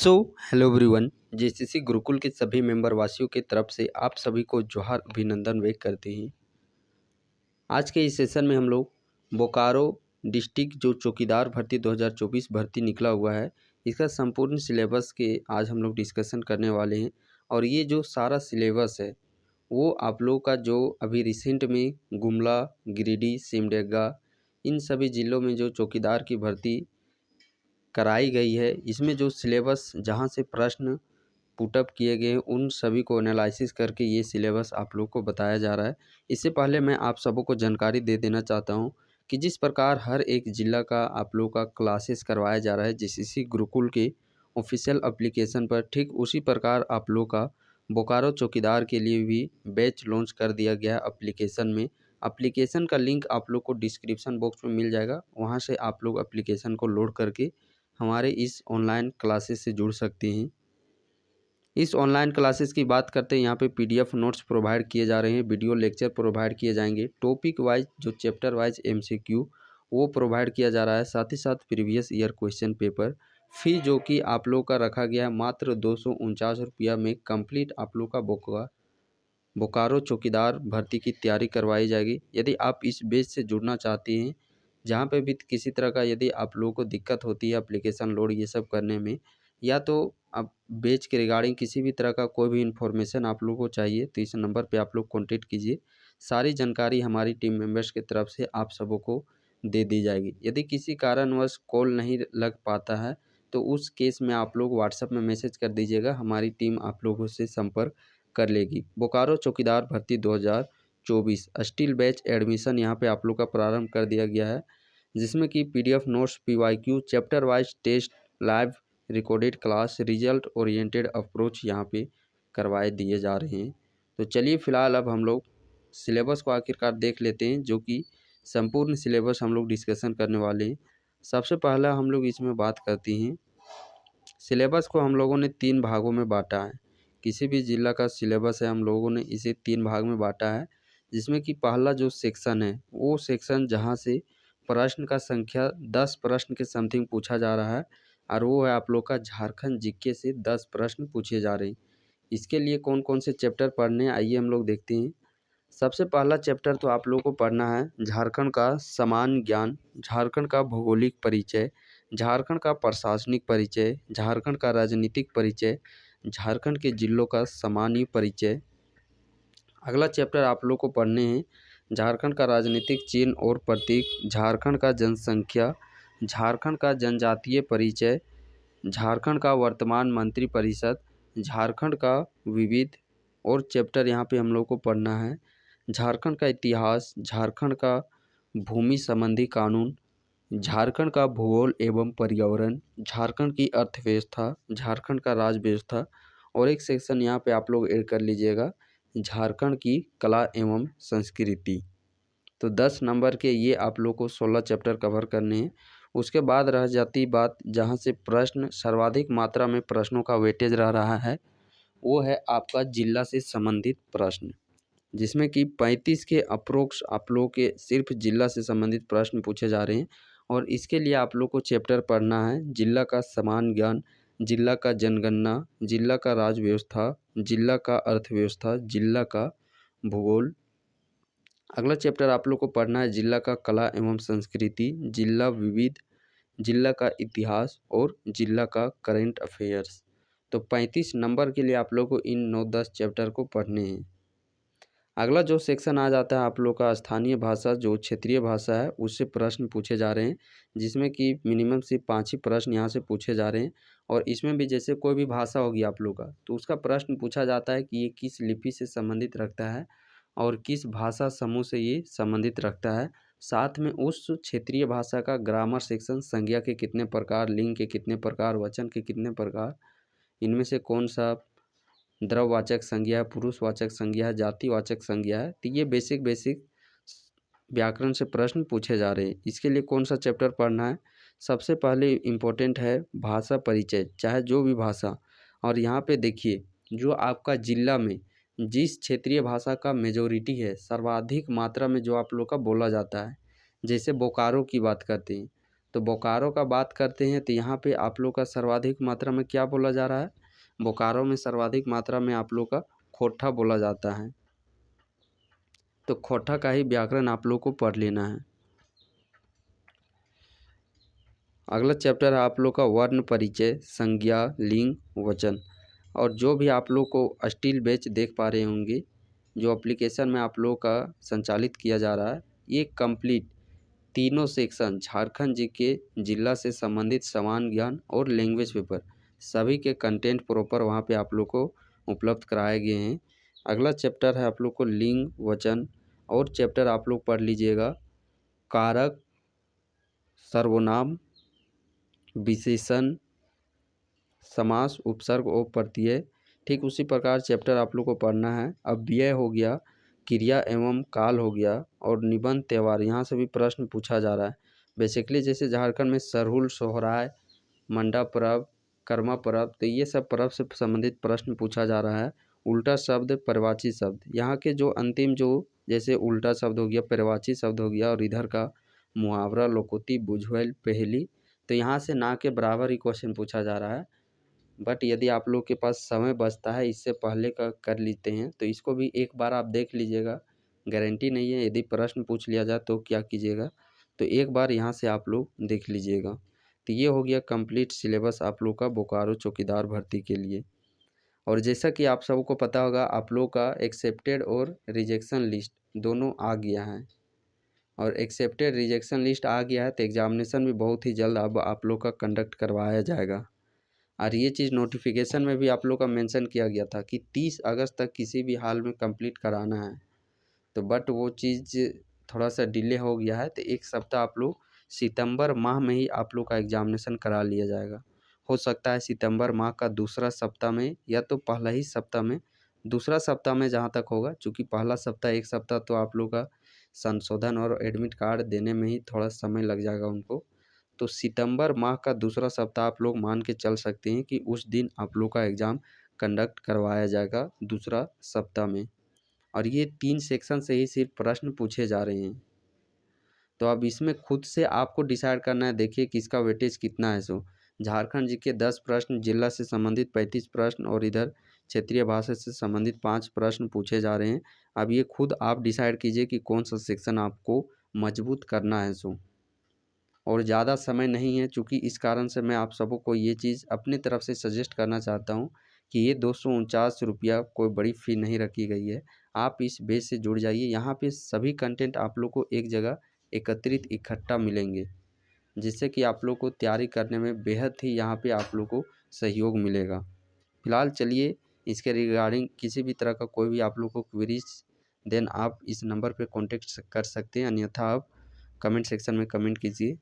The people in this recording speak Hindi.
So hello everyone. JCC Gurukul के सभी मेंबर वासियों की तरफ से आप सभी को जोहार अभिनंदन व्यक्त करते हैं। आज के इस सेशन में हम लोग बोकारो डिस्ट्रिक्ट जो चौकीदार भर्ती 2024 भर्ती निकला हुआ है, इसका संपूर्ण सिलेबस के आज हम लोग डिस्कशन करने वाले हैं। और ये जो सारा सिलेबस है वो आप लोग का जो अभी रिसेंट में गुमला, गिरिडीह, सिमडेगा इन सभी ज़िलों में जो चौकीदार की भर्ती कराई गई है, इसमें जो सिलेबस जहाँ से प्रश्न पुटअप किए गए उन सभी को एनालिसिस करके ये सिलेबस आप लोग को बताया जा रहा है। इससे पहले मैं आप सबों को जानकारी दे देना चाहता हूँ कि जिस प्रकार हर एक ज़िला का आप लोग का क्लासेस करवाया जा रहा है जेसीसी गुरुकुल के ऑफिशियल एप्लीकेशन पर, ठीक उसी प्रकार आप लोग का बोकारो चौकीदार के लिए भी बैच लॉन्च कर दिया गया एप्लीकेशन में। एप्लीकेशन का लिंक आप लोग को डिस्क्रिप्शन बॉक्स में मिल जाएगा, वहाँ से आप लोग एप्लीकेशन को लोड करके हमारे इस ऑनलाइन क्लासेस से जुड़ सकते हैं। इस ऑनलाइन क्लासेस की बात करते हैं, यहाँ पे पीडीएफ नोट्स प्रोवाइड किए जा रहे हैं, वीडियो लेक्चर प्रोवाइड किए जाएंगे, टॉपिक वाइज जो चैप्टर वाइज एमसीक्यू वो प्रोवाइड किया जा रहा है, साथ ही साथ प्रीवियस ईयर क्वेश्चन पेपर। फी जो कि आप लोग का रखा गया है मात्र 249 रुपया में कंप्लीट आप लोग का बोकारो चौकीदार भर्ती की तैयारी करवाई जाएगी। यदि आप इस बेच से जुड़ना चाहते हैं, जहाँ पे भी किसी तरह का यदि आप लोगों को दिक्कत होती है एप्लीकेशन लोड ये सब करने में, या तो आप बेच के रिगार्डिंग किसी भी तरह का कोई भी इन्फॉर्मेशन आप लोगों को चाहिए तो इस नंबर पे आप लोग कॉन्टेक्ट कीजिए। सारी जानकारी हमारी टीम मेंबर्स की तरफ से आप सबों को दे दी जाएगी। यदि किसी कारणवश कॉल नहीं लग पाता है तो उस केस में आप लोग व्हाट्सएप में मैसेज कर दीजिएगा, हमारी टीम आप लोगों से संपर्क कर लेगी। बोकारो चौकीदार भर्ती 2024 स्टील बैच एडमिशन यहाँ पे आप लोग का प्रारंभ कर दिया गया है, जिसमें कि PDF notes, PYQ, chapter wise test, live recorded class, result oriented approach यहाँ पे करवाए दिए जा रहे हैं। तो चलिए फ़िलहाल अब हम लोग सिलेबस को आखिरकार देख लेते हैं, जो कि संपूर्ण सिलेबस हम लोग डिस्कशन करने वाले हैं। सबसे पहला हम लोग इसमें बात करते हैं, सिलेबस को हम लोगों ने 3 भागों में बांटा है। किसी भी ज़िला का सिलेबस है हम लोगों ने इसे 3 भाग में बांटा है, जिसमें कि पहला जो सेक्शन है वो सेक्शन जहाँ से प्रश्न का संख्या 10 प्रश्न के समथिंग पूछा जा रहा है, और वो है आप लोग का झारखंड जीके से 10 प्रश्न पूछे जा रहे हैं। इसके लिए कौन कौन से चैप्टर पढ़ने हैं आइए हम लोग देखते हैं। सबसे पहला चैप्टर तो आप लोगों को पढ़ना है झारखंड का सामान्य ज्ञान, झारखंड का भौगोलिक परिचय, झारखंड का प्रशासनिक परिचय, झारखंड का राजनीतिक परिचय, झारखंड के जिलों का सामान्य परिचय। अगला चैप्टर आप लोग को पढ़ने हैं झारखंड का राजनीतिक चिन्ह और प्रतीक, झारखंड का जनसंख्या, झारखंड का जनजातीय परिचय, झारखंड का वर्तमान मंत्री परिषद, झारखंड का विविध। और चैप्टर यहाँ पे हम लोग को पढ़ना है झारखंड का इतिहास, झारखंड का भूमि संबंधी कानून, झारखंड का भूगोल एवं पर्यावरण, झारखंड की अर्थव्यवस्था, झारखंड का राज्य व्यवस्था। और एक सेक्शन यहाँ पे आप लोग ऐड कर लीजिएगा झारखंड की कला एवं संस्कृति। तो 10 नंबर के ये आप लोग को 16 चैप्टर कवर करने हैं। उसके बाद रह जाती बात जहाँ से प्रश्न सर्वाधिक मात्रा में प्रश्नों का वेटेज रह रहा है, वो है आपका जिला से संबंधित प्रश्न, जिसमें कि 35 के अप्रोक्स आप लोग के सिर्फ जिला से संबंधित प्रश्न पूछे जा रहे हैं। और इसके लिए आप लोग को चैप्टर पढ़ना है जिला का सामान्य ज्ञान, जिला का जनगणना, जिला का राज्य व्यवस्था, जिला का अर्थव्यवस्था, जिला का भूगोल। अगला चैप्टर आप लोग को पढ़ना है जिला का कला एवं संस्कृति, जिला विविध, जिला का इतिहास और जिला का करंट अफेयर्स। तो 35 नंबर के लिए आप लोग को इन 9-10 चैप्टर को पढ़ने हैं। अगला जो सेक्शन आ जाता है आप लोग का स्थानीय भाषा, जो क्षेत्रीय भाषा है उससे प्रश्न पूछे जा रहे हैं, जिसमें कि मिनिमम से 5 ही प्रश्न यहाँ से पूछे जा रहे हैं। और इसमें भी जैसे कोई भी भाषा होगी आप लोग का तो उसका प्रश्न पूछा जाता है कि ये किस लिपि से संबंधित रखता है और किस भाषा समूह से ये संबंधित रखता है। साथ में उस क्षेत्रीय भाषा का ग्रामर सेक्शन, संज्ञा के कितने प्रकार, लिंग के कितने प्रकार, वचन के कितने प्रकार, इनमें से कौन सा द्रववाचक संज्ञा है, पुरुषवाचक संज्ञा है, जातिवाचक संज्ञा है। तो ये बेसिक व्याकरण से प्रश्न पूछे जा रहे हैं। इसके लिए कौन सा चैप्टर पढ़ना है, सबसे पहले इम्पोर्टेंट है भाषा परिचय, चाहे जो भी भाषा। और यहाँ पे देखिए जो आपका जिला में जिस क्षेत्रीय भाषा का मेजोरिटी है, सर्वाधिक मात्रा में जो आप लोग का बोला जाता है, जैसे बोकारो की बात करते हैं तो बोकारो का बात करते हैं तो यहाँ पे आप लोग का सर्वाधिक मात्रा में क्या बोला जा रहा है, बोकारो में सर्वाधिक मात्रा में आप लोग का खोटा बोला जाता है। तो खोटा का ही व्याकरण आप लोग को पढ़ लेना है। अगला चैप्टर है आप लोग का वर्ण परिचय, संज्ञा, लिंग, वचन। और जो भी आप लोग को स्टील बैच देख पा रहे होंगे, जो एप्लीकेशन में आप लोग का संचालित किया जा रहा है, ये कंप्लीट तीनों सेक्शन झारखंड जीके जिला से संबंधित समान ज्ञान और लैंग्वेज पेपर सभी के कंटेंट प्रॉपर वहाँ पे आप लोग को उपलब्ध कराए गए हैं। अगला चैप्टर है आप लोग को लिंग, वचन। और चैप्टर आप लोग पढ़ लीजिएगा कारक, सर्वनाम, विशेषण, समास, उपसर्ग और प्रत्यय। ठीक उसी प्रकार चैप्टर आप लोग को पढ़ना है अव्यय हो गया, क्रिया एवं काल हो गया, और निबंध, त्यौहार। यहाँ से भी प्रश्न पूछा जा रहा है। बेसिकली जैसे झारखंड में सरहुल, सोहराय, मंडा पर्व, कर्मा पर्व, तो ये सब पर्व से संबंधित प्रश्न पूछा जा रहा है। उल्टा शब्द, पर्यायवाची शब्द, यहाँ के जो अंतिम जो जैसे उल्टा शब्द हो गया, पर्यायवाची शब्द हो गया, और इधर का मुहावरा, लोकोक्ति, बुझवेल, पहेली, तो यहाँ से ना के बराबर ही क्वेश्चन पूछा जा रहा है। बट यदि आप लोग के पास समय बचता है, इससे पहले का कर लेते हैं, तो इसको भी एक बार आप देख लीजिएगा। गारंटी नहीं है, यदि प्रश्न पूछ लिया जाए तो क्या कीजिएगा, तो एक बार यहाँ से आप लोग देख लीजिएगा। तो ये हो गया कंप्लीट सिलेबस आप लोग का बोकारो चौकीदार भर्ती के लिए। और जैसा कि आप सबको पता होगा, आप लोग का एक्सेप्टेड और रिजेक्शन लिस्ट दोनों आ गया है। और एक्सेप्टेड रिजेक्शन लिस्ट आ गया है तो एग्जामिनेशन भी बहुत ही जल्द अब आप लोग का कंडक्ट करवाया जाएगा। और ये चीज़ नोटिफिकेशन में भी आप लोग का मेंशन किया गया था कि 30 अगस्त तक किसी भी हाल में कंप्लीट कराना है। तो बट वो चीज़ थोड़ा सा डिले हो गया है, तो एक सप्ताह आप लोग सितंबर माह में ही आप लोग का एग्जामिनेशन करा लिया जाएगा। हो सकता है सितंबर माह का दूसरा सप्ताह में या तो पहला ही सप्ताह में, दूसरा सप्ताह में जहाँ तक होगा, चूँकि पहला सप्ताह एक सप्ताह तो आप लोग का संशोधन और एडमिट कार्ड देने में ही थोड़ा समय लग जाएगा उनको। तो सितंबर माह का दूसरा सप्ताह आप लोग मान के चल सकते हैं कि उस दिन आप लोग का एग्ज़ाम कंडक्ट करवाया जाएगा दूसरा सप्ताह में। और ये 3 सेक्शन से ही सिर्फ प्रश्न पूछे जा रहे हैं। तो अब इसमें खुद से आपको डिसाइड करना है, देखिए किसका वेटेज कितना है। सो झारखंड जी के 10 प्रश्न, जिला से संबंधित 35 प्रश्न, और इधर क्षेत्रीय भाषा से संबंधित 5 प्रश्न पूछे जा रहे हैं। अब ये खुद आप डिसाइड कीजिए कि कौन सा सेक्शन आपको मजबूत करना है। सो और ज़्यादा समय नहीं है, चूँकि इस कारण से मैं आप सबों को ये चीज़ अपनी तरफ से सजेस्ट करना चाहता हूँ कि ये 249 रुपया कोई बड़ी फ़ी नहीं रखी गई है। आप इस बेच से जुड़ जाइए। यहाँ पे सभी कंटेंट आप लोग को एक जगह एकत्रित इकट्ठा मिलेंगे, जिससे कि आप लोग को तैयारी करने में बेहद ही यहाँ पे आप लोग को सहयोग मिलेगा। फिलहाल चलिए, इसके रिगार्डिंग किसी भी तरह का कोई भी आप लोग को क्वेरीज, देन आप इस नंबर पे कॉन्टेक्ट कर सकते हैं, अन्यथा आप कमेंट सेक्शन में कमेंट कीजिए।